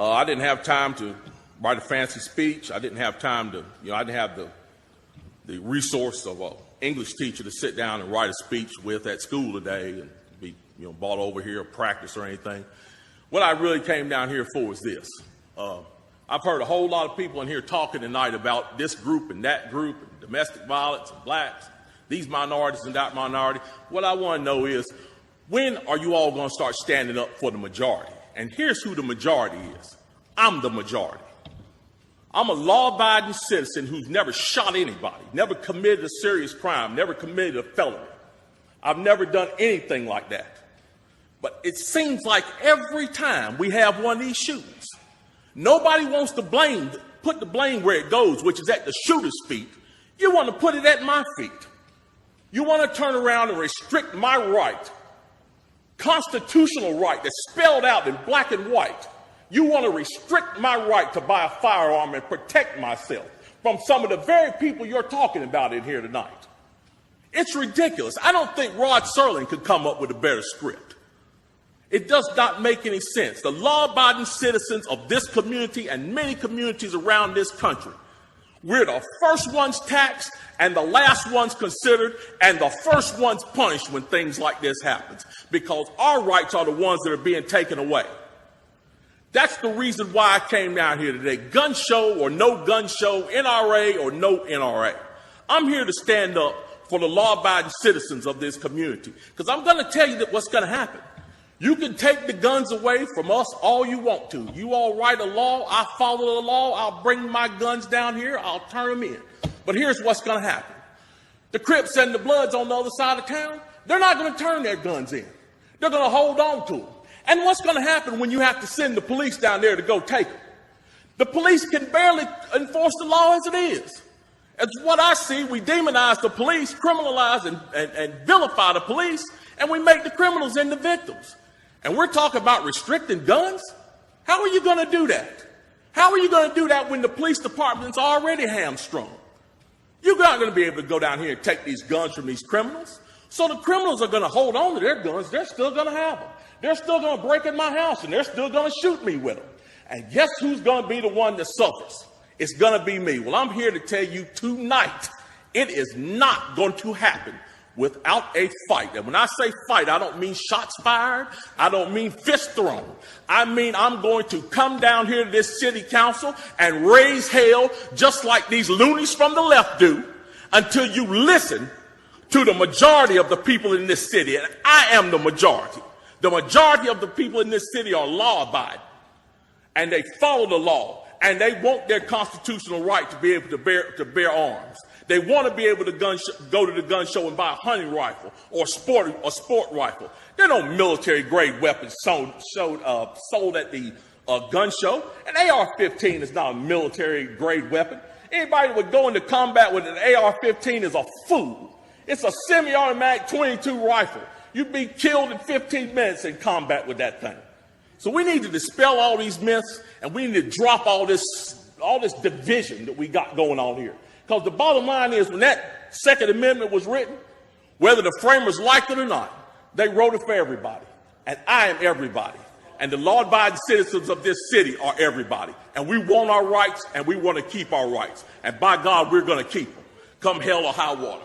I didn't have time to write a fancy speech. I didn't have time to, I didn't have the resource of an English teacher to sit down and write a speech with at school today and be, brought over here or practice or anything. What I really came down here for is this. I've heard a whole lot of people in here talking tonight about this group and that group, and domestic violence and blacks, these minorities and that minority. What I want to know is, when are you all going to start standing up for the majority? And here's who the majority is. I'm the majority. I'm a law-abiding citizen who's never shot anybody, never committed a serious crime, never committed a felony. I've never done anything like that. But it seems like every time we have one of these shootings, nobody wants to put the blame where it goes, which is at the shooter's feet. You want to put it at my feet. You want to turn around and restrict my right, constitutional right that's spelled out in black and white. You want to restrict my right to buy a firearm and protect myself from some of the very people you're talking about in here tonight. It's ridiculous. I don't think Rod Serling could come up with a better script. It does not make any sense. The law-abiding citizens of this community and many communities around this country, we're the first ones taxed and the last ones considered and the first ones punished when things like this happens, because our rights are the ones that are being taken away. That's the reason why I came down here today. Gun show or no gun show, NRA or no NRA. I'm here to stand up for the law-abiding citizens of this community, because I'm going to tell you that what's going to happen. You can take the guns away from us all you want to. You all write a law, I follow the law, I'll bring my guns down here, I'll turn them in. But here's what's going to happen. The Crips and the Bloods on the other side of town, they're not going to turn their guns in. They're going to hold on to them. And what's going to happen when you have to send the police down there to go take them? The police can barely enforce the law as it is. As what I see, we demonize the police, criminalize and vilify the police, and we make the criminals into victims. And we're talking about restricting guns? How are you going to do that? How are you going to do that when the police department's already hamstrung? You're not going to be able to go down here and take these guns from these criminals. So the criminals are going to hold on to their guns. They're still going to have them. They're still going to break in my house, and they're still going to shoot me with them. And guess who's going to be the one that suffers? It's going to be me. Well, I'm here to tell you tonight, it is not going to happen without a fight. And when I say fight, I don't mean shots fired. I don't mean fist thrown. I mean, I'm going to come down here to this city council and raise hell just like these loonies from the left do until you listen to the majority of the people in this city. And I am the majority. The majority of the people in this city are law-abiding, and they follow the law, and they want their constitutional right to be able to bear arms. They want to be able to go to the gun show and buy a hunting rifle or a sport rifle. There are no military-grade weapons sold at the gun show. An AR-15 is not a military-grade weapon. Anybody that would go into combat with an AR-15 is a fool. It's a semi-automatic .22 rifle. You'd be killed in 15 minutes in combat with that thing. So we need to dispel all these myths, and we need to drop all this division that we got going on here. Because the bottom line is, when that Second Amendment was written, whether the framers liked it or not, they wrote it for everybody. And I am everybody. And the law-abiding citizens of this city are everybody. And we want our rights, and we want to keep our rights. And by God, we're going to keep them, come hell or high water.